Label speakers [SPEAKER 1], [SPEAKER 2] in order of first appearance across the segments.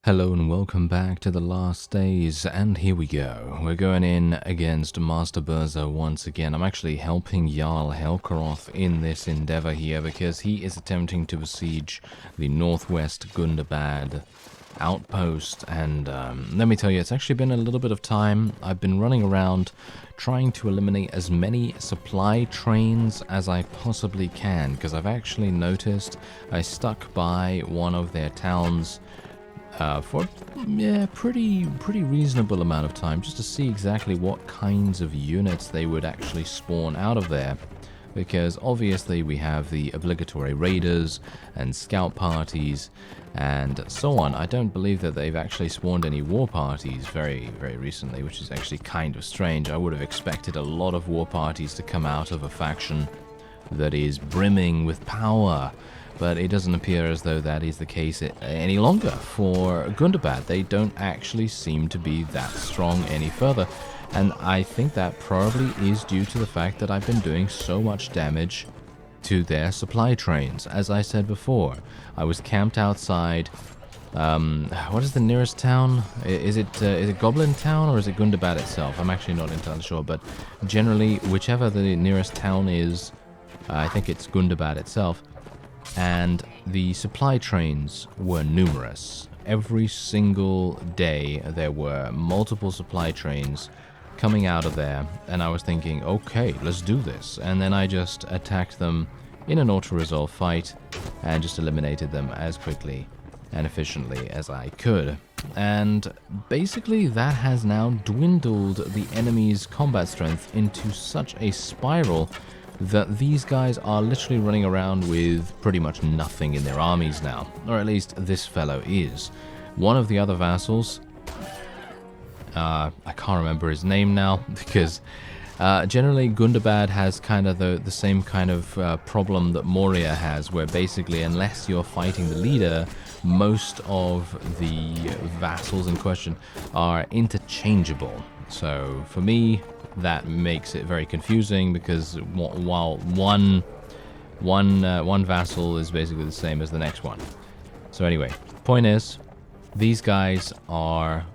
[SPEAKER 1] Hello and welcome back to the last days, and here we go. We're going in against Master Burza once again. I'm actually helping Jarl Helkaroth in this endeavor here because he is attempting to besiege the northwest Gundabad outpost, and let me tell you, it's actually been a little bit of time. I've been running around trying to eliminate as many supply trains as I possibly can because I've actually noticed I stuck by one of their towns for pretty reasonable amount of time just to see exactly what kinds of units they would actually spawn out of there, because obviously we have the obligatory raiders and scout parties and so on. I don't believe that they've actually spawned any war parties very recently, which is actually kind of strange. I would have expected a lot of war parties to come out of a faction that is brimming with power, but it doesn't appear as though that is the case any longer for Gundabad. They don't actually seem to be that strong any further, and I think that probably is due to the fact that I've been doing so much damage to their supply trains. As I said before, I was camped outside. What is the nearest town? Is it Goblin Town or is it Gundabad itself? I'm actually not entirely sure, but generally, whichever the nearest town is, I think it's Gundabad itself. And the supply trains were numerous. Every single day there were multiple supply trains coming out of there, and I was thinking, okay, let's do this. And then I just attacked them in an auto-resolve fight and just eliminated them as quickly and efficiently as I could. And basically that has now dwindled the enemy's combat strength into such a spiral that these guys are literally running around with pretty much nothing in their armies now. Or at least this fellow is. One of the other vassals, I can't remember his name now, because generally Gundabad has kind of the same kind of problem that Moria has, where basically unless you're fighting the leader, most of the vassals in question are interchangeable. So for me, that makes it very confusing, because while one vassal is basically the same as the next one. So anyway, point is, these guys are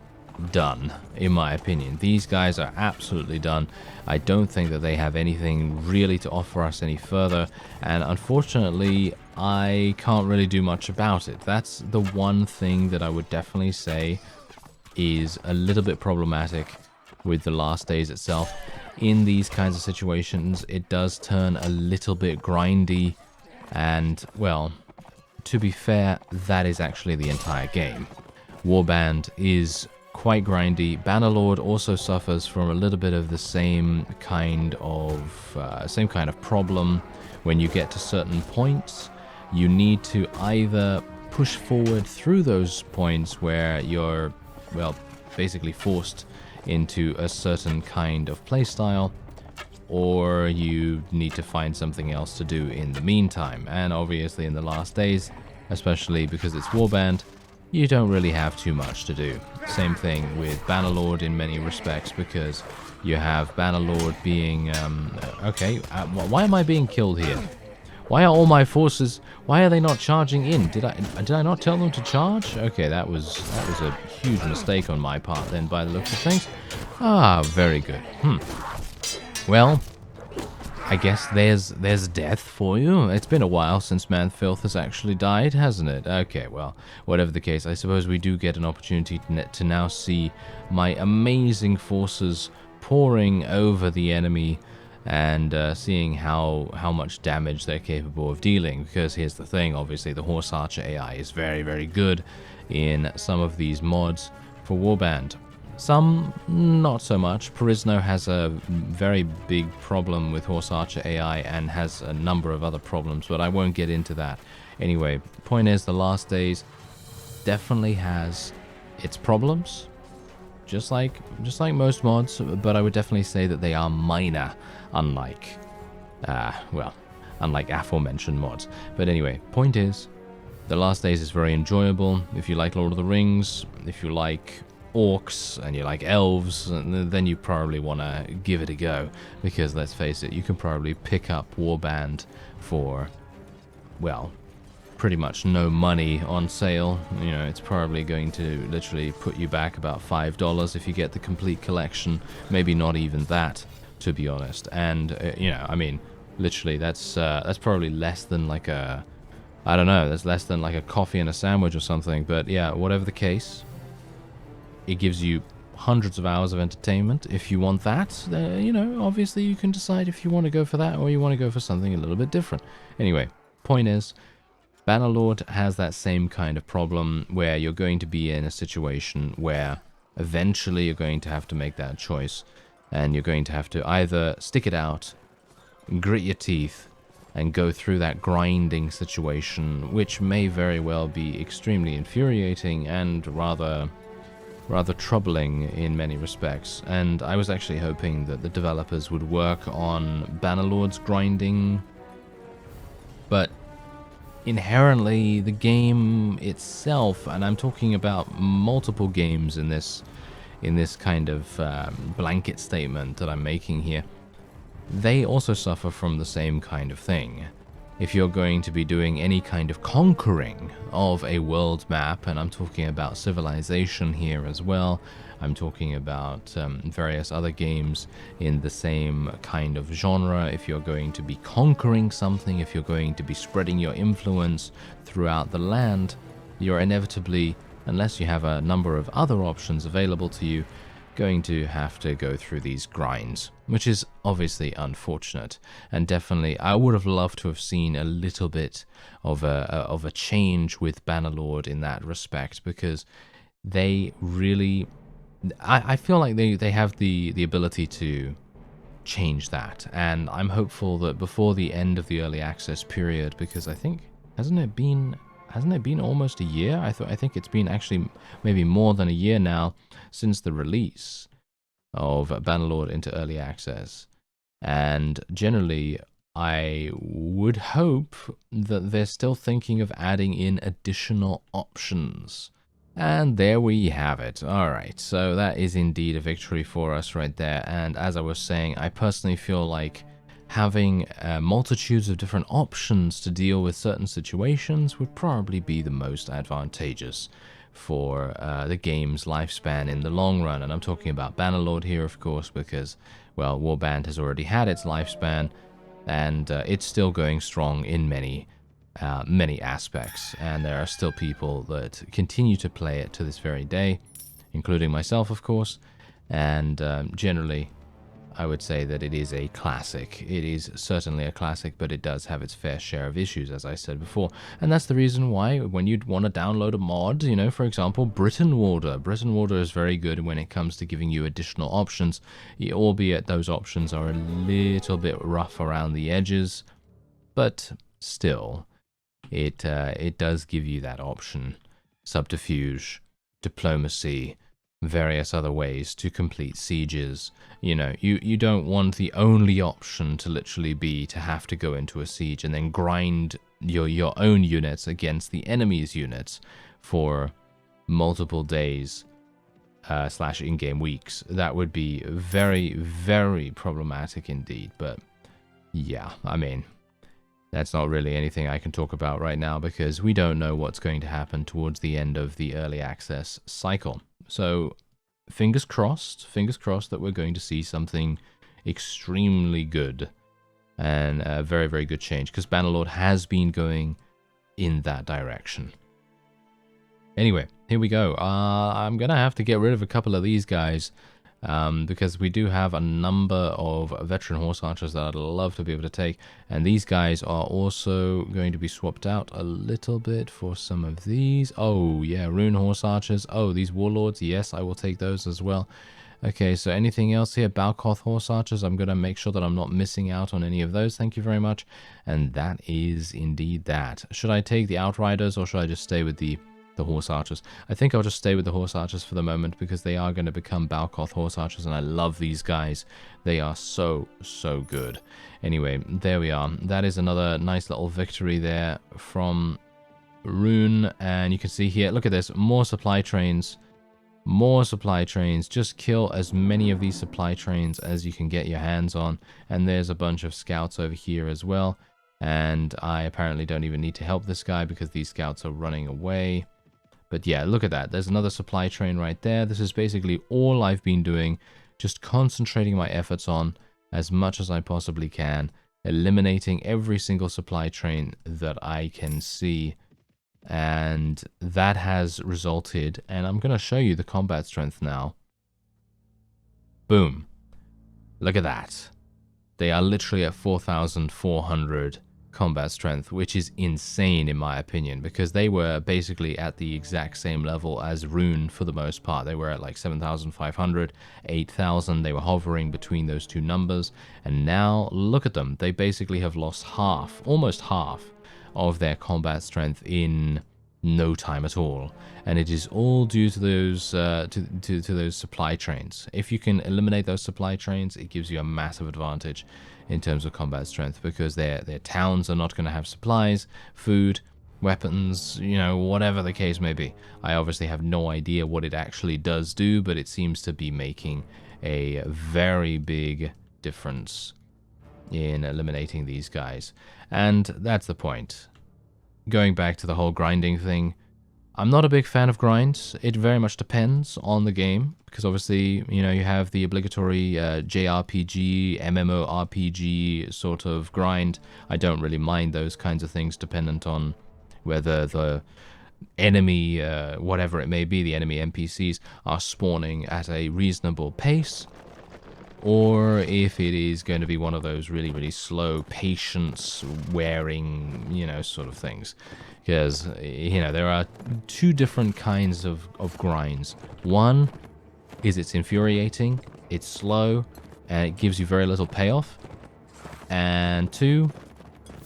[SPEAKER 1] done, in my opinion. These guys are absolutely done. I don't think that they have anything really to offer us any further, and unfortunately, I can't really do much about it. That's the one thing that I would definitely say is a little bit problematic with the last days itself. In these kinds of situations, it does turn a little bit grindy, and, well, to be fair, that is actually the entire game. Warband is quite grindy. Bannerlord also suffers from a little bit of the same kind of problem. When you get to certain points, you need to either push forward through those points where you're, well, basically forced into a certain kind of playstyle, or you need to find something else to do in the meantime. And obviously in the last days, especially because it's Warband, you don't really have too much to do. Same thing with Bannerlord in many respects, because you have Bannerlord being why am I being killed here? Why are all my forces, why are they not charging in? Did I not tell them to charge? Okay, that was a huge mistake on my part then, by the looks of things. Ah, very good. Well, I guess there's death for you. It's been a while since Manfilth has actually died, hasn't it? Okay, well, whatever the case, I suppose we do get an opportunity to now see my amazing forces pouring over the enemy, and seeing how much damage they're capable of dealing. Because here's the thing, obviously the Horse Archer AI is very good in some of these mods for Warband. Some, not so much. Perisno has a very big problem with Horse Archer AI and has a number of other problems, but I won't get into that. Anyway, point is, the last days definitely has its problems, just like most mods, but I would definitely say that they are minor, unlike aforementioned mods. But anyway, point is, the last days is very enjoyable. If you like Lord of the Rings, if you like orcs and you like elves, then you probably want to give it a go, because let's face it, you can probably pick up Warband for, well, pretty much no money on sale. You know, it's probably going to literally put you back about $5 if you get the complete collection. Maybe not even that, to be honest. And you know, I mean, literally, that's probably less than like a, I don't know, that's less than like a coffee and a sandwich or something. But yeah, whatever the case, it gives you hundreds of hours of entertainment. If you want that, you know, obviously you can decide if you want to go for that or you want to go for something a little bit different. Anyway, point is, Bannerlord has that same kind of problem where you're going to be in a situation where eventually you're going to have to make that choice, and you're going to have to either stick it out, grit your teeth, and go through that grinding situation, which may very well be extremely infuriating and rather troubling in many respects. And I was actually hoping that the developers would work on Bannerlord's grinding, but inherently the game itself, and I'm talking about multiple games in this kind of blanket statement that I'm making here, they also suffer from the same kind of thing. If you're going to be doing any kind of conquering of a world map, and I'm talking about Civilization here as well, I'm talking about various other games in the same kind of genre. If you're going to be conquering something, if you're going to be spreading your influence throughout the land, you're inevitably, unless you have a number of other options available to you, going to have to go through these grinds, which is obviously unfortunate. And definitely, I would have loved to have seen a little bit of a change with Bannerlord in that respect, because they really, I feel like they have the ability to change that. And I'm hopeful that before the end of the early access period, because I think, hasn't it been almost a year? I think it's been actually maybe more than a year now since the release of Bannerlord into early access. And generally, I would hope that they're still thinking of adding in additional options. And there we have it. Alright, so that is indeed a victory for us right there. And as I was saying, I personally feel like having multitudes of different options to deal with certain situations would probably be the most advantageous for the game's lifespan in the long run. And I'm talking about Bannerlord here, of course, because, well, Warband has already had its lifespan, and it's still going strong in many aspects. And there are still people that continue to play it to this very day, including myself, of course. And generally, I would say that it is a classic. It is certainly a classic, but it does have its fair share of issues, as I said before. And that's the reason why when you'd want to download a mod, you know, for example, Britain Warder is very good when it comes to giving you additional options, albeit those options are a little bit rough around the edges, but still, it does give you that option. Subterfuge, diplomacy, various other ways to complete sieges. You know, you don't want the only option to literally be to have to go into a siege and then grind your own units against the enemy's units for multiple days / in-game weeks. That would be very, very problematic indeed. But yeah, I mean, that's not really anything I can talk about right now because we don't know what's going to happen towards the end of the early access cycle. So fingers crossed that we're going to see something extremely good and a very, very good change, because Bannerlord has been going in that direction. Anyway, here we go. I'm going to have to get rid of a couple of these guys because we do have a number of veteran horse archers that I'd love to be able to take, and these guys are also going to be swapped out a little bit for some of these. Oh yeah, rune horse archers. Oh, these warlords, yes, I will take those as well. Okay, so anything else here? Balkoth horse archers, I'm going to make sure that I'm not missing out on any of those, thank you very much. And that is indeed that. Should I take the outriders or should I just stay with the horse archers? I think I'll just stay with the horse archers for the moment because they are going to become Balkoth horse archers, and I love these guys. They are so good. Anyway, there we are. That is another nice little victory there from Rune, and you can see here, look at this, more supply trains. More supply trains. Just kill as many of these supply trains as you can get your hands on. And there's a bunch of scouts over here as well. And I apparently don't even need to help this guy because these scouts are running away. But yeah, look at that. There's another supply train right there. This is basically all I've been doing, just concentrating my efforts on as much as I possibly can, eliminating every single supply train that I can see. And that has resulted, and I'm going to show you the combat strength now. Boom. Look at that. They are literally at 4,400 combat strength, which is insane in my opinion, because they were basically at the exact same level as Rune for the most part. They were at like 7,500, 8,000. They were hovering between those two numbers, and now look at them. They basically have lost half, almost half of their combat strength in no time at all, and it is all due to those to those supply trains. If you can eliminate those supply trains, it gives you a massive advantage in terms of combat strength, because their towns are not going to have supplies, food, weapons, you know, whatever the case may be. I obviously have no idea what it actually does do, but it seems to be making a very big difference in eliminating these guys. And that's the point. Going back to the whole grinding thing, I'm not a big fan of grinds. It very much depends on the game, because obviously, you know, you have the obligatory JRPG, MMORPG sort of grind. I don't really mind those kinds of things, dependent on whether the enemy, whatever it may be, the enemy NPCs are spawning at a reasonable pace, or if it is going to be one of those really, really slow, patience-wearing, you know, sort of things. Because, you know, there are two different kinds of grinds. One is it's infuriating, it's slow, and it gives you very little payoff. And two,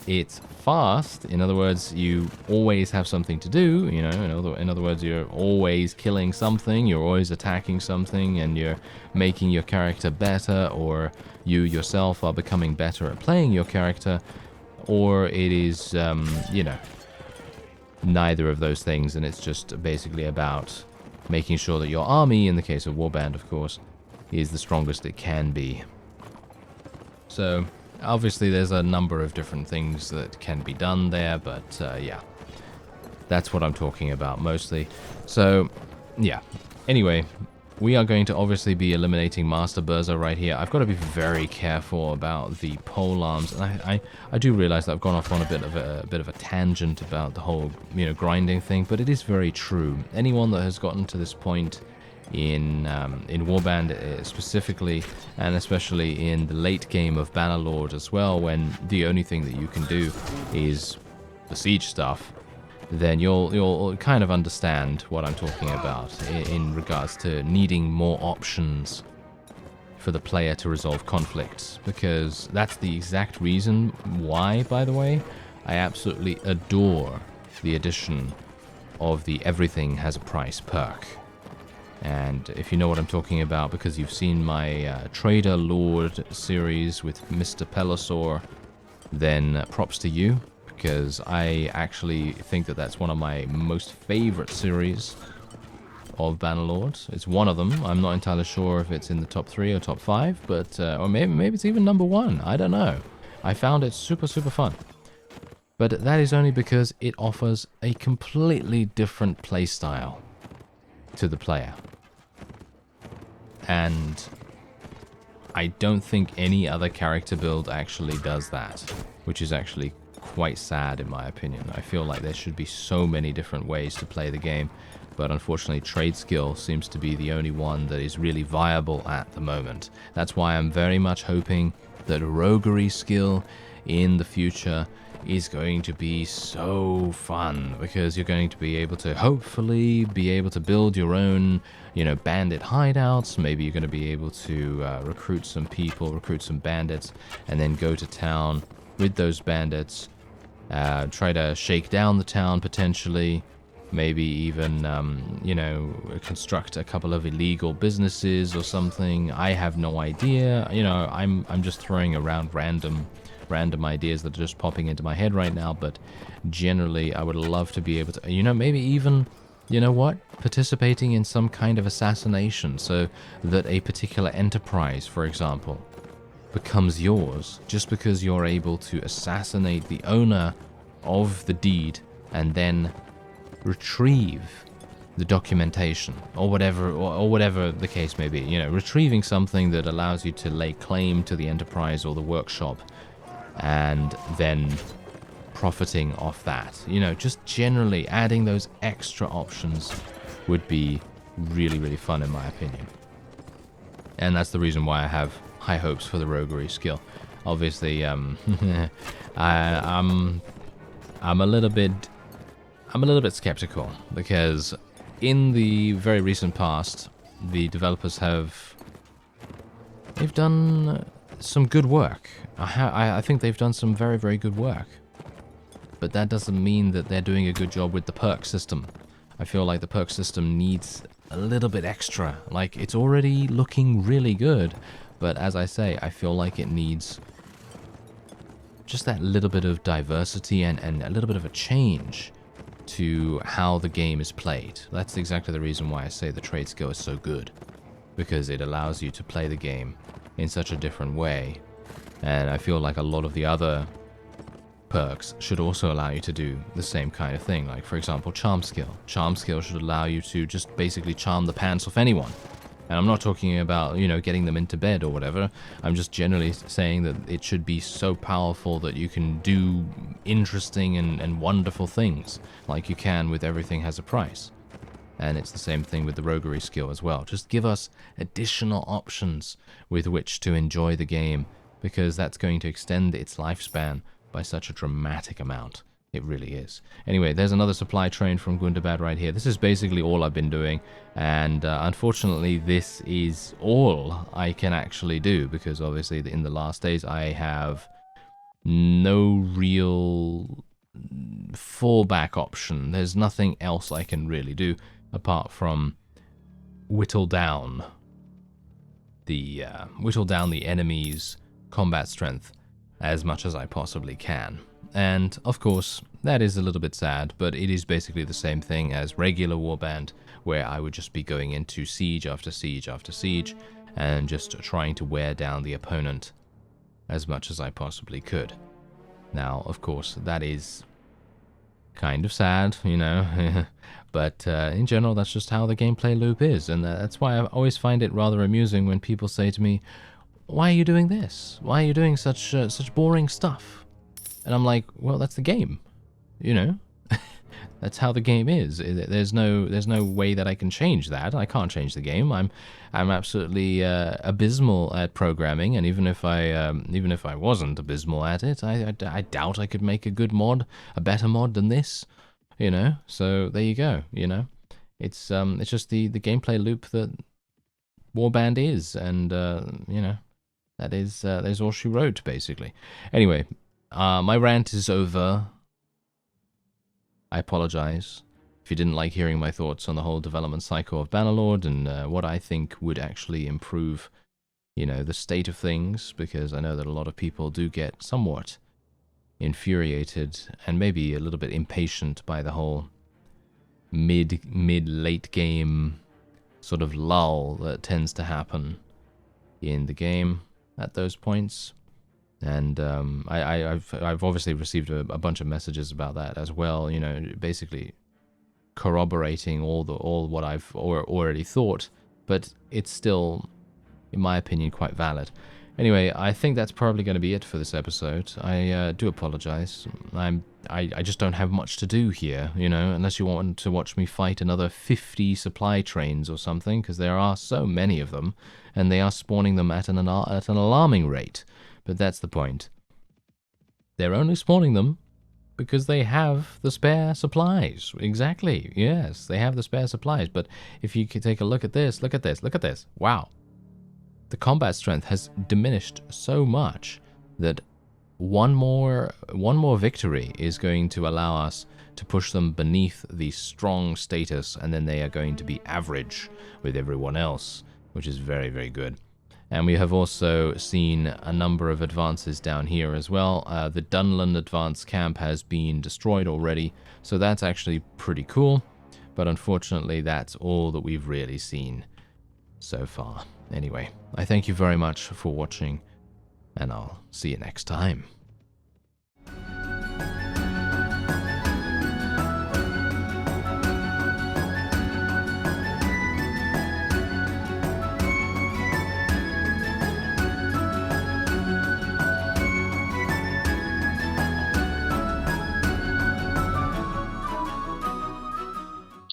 [SPEAKER 1] it's fast. In other words, you always have something to do, you know, in other words, you're always killing something, you're always attacking something, and you're making your character better, or you yourself are becoming better at playing your character, or it is, you know, neither of those things, and it's just basically about making sure that your army, in the case of Warband, of course, is the strongest it can be. So obviously there's a number of different things that can be done there, but yeah, that's what I'm talking about mostly. So yeah, anyway, we are going to obviously be eliminating Master Berza right here. I've got to be very careful about the pole arms, and I do realize that I've gone off on a bit of a tangent about the whole, you know, grinding thing, but it is very true. Anyone that has gotten to this point in Warband specifically, and especially in the late game of Bannerlord as well, when the only thing that you can do is besiege stuff, then you'll kind of understand what I'm talking about in regards to needing more options for the player to resolve conflicts, because that's the exact reason why, by the way, I absolutely adore the addition of the everything has a price perk. And if you know what I'm talking about, because you've seen my Trader Lord series with Mr. Pelosaur, then props to you, because I actually think that that's one of my most favorite series of Bannerlord. It's one of them. I'm not entirely sure if it's in the top 3 or top 5, but or maybe it's even number 1. I don't know. I found it super, super fun. But that is only because it offers a completely different playstyle to the player. And I don't think any other character build actually does that, which is actually quite sad in my opinion. I feel like there should be so many different ways to play the game, but unfortunately trade skill seems to be the only one that is really viable at the moment. That's why I'm very much hoping that roguery skill in the future is going to be so fun, because you're going to be able to hopefully be able to build your own, you know, bandit hideouts. Maybe you're going to be able to recruit some people, recruit some bandits, and then go to town with those bandits, try to shake down the town potentially, maybe even, you know, construct a couple of illegal businesses or something. I have no idea. You know, I'm just throwing around random ideas that are just popping into my head right now, but generally I would love to be able to, you know, maybe even, you know what, participating in some kind of assassination, so that a particular enterprise, for example, becomes yours just because you're able to assassinate the owner of the deed and then retrieve the documentation or whatever the case may be. You know, retrieving something that allows you to lay claim to the enterprise or the workshop and then profiting off that. You know, just generally adding those extra options would be really, really fun in my opinion. And that's the reason why I have high hopes for the roguery skill. Obviously, I'm a little bit skeptical because in the very recent past, the developers they've done some good work. I think they've done some very, very good work. But that doesn't mean that they're doing a good job with the perk system. I feel like the perk system needs a little bit extra. Like, it's already looking really good, but as I say, I feel like it needs just that little bit of diversity and a little bit of a change to how the game is played. That's exactly the reason why I say the trade skill is so good, because it allows you to play the game in such a different way. And I feel like a lot of the other perks should also allow you to do the same kind of thing. Like, for example, charm skill. Charm skill should allow you to just basically charm the pants off anyone. And I'm not talking about, you know, getting them into bed or whatever. I'm just generally saying that it should be so powerful that you can do interesting and wonderful things like you can with Everything Has a Price. And it's the same thing with the roguery skill as well. Just give us additional options with which to enjoy the game, because that's going to extend its lifespan by such a dramatic amount. It really is. Anyway, there's another supply train from Gundabad right here. This is basically all I've been doing, and unfortunately this is all I can actually do, because obviously in the last days I have no real fallback option. There's nothing else I can really do apart from whittle down the enemy's combat strength as much as I possibly can. And of course, that is a little bit sad, but it is basically the same thing as regular Warband, where I would just be going into siege after siege after siege, and just trying to wear down the opponent as much as I possibly could. Now, of course, that is kind of sad, you know, but in general, that's just how the gameplay loop is, and that's why I always find it rather amusing when people say to me, "Why are you doing this? Why are you doing such boring stuff?" And I'm like, well, that's the game, you know. That's how the game is. There's no way that I can change that. I can't change the game. I'm absolutely abysmal at programming, and even if I wasn't abysmal at it, I doubt I could make a good mod, a better mod than this, you know. So there you go. You know, it's just the gameplay loop that Warband is, and you know, there's all she wrote basically. Anyway. My rant is over. I apologize if you didn't like hearing my thoughts on the whole development cycle of Bannerlord and what I think would actually improve, you know, the state of things, because I know that a lot of people do get somewhat infuriated and maybe a little bit impatient by the whole mid-late game sort of lull that tends to happen in the game at those points. And I've obviously received a bunch of messages about that as well, you know, basically corroborating all what I've already thought, but it's still, in my opinion, quite valid. Anyway, I think that's probably going to be it for this episode. I do apologize. I just don't have much to do here, you know, unless you want to watch me fight another 50 supply trains or something, because there are so many of them, and they are spawning them at an alarming rate. But that's the point. They're only spawning them because they have the spare supplies. Exactly. Yes, they have the spare supplies. But if you could take a look at this, look at this, look at this. Wow. The combat strength has diminished so much that one more victory is going to allow us to push them beneath the strong status, and then they are going to be average with everyone else, which is very, very good. And we have also seen a number of advances down here as well. The Dwindling advance camp has been destroyed already, so that's actually pretty cool. But unfortunately, that's all that we've really seen so far. Anyway, I thank you very much for watching. and I'll see you next time.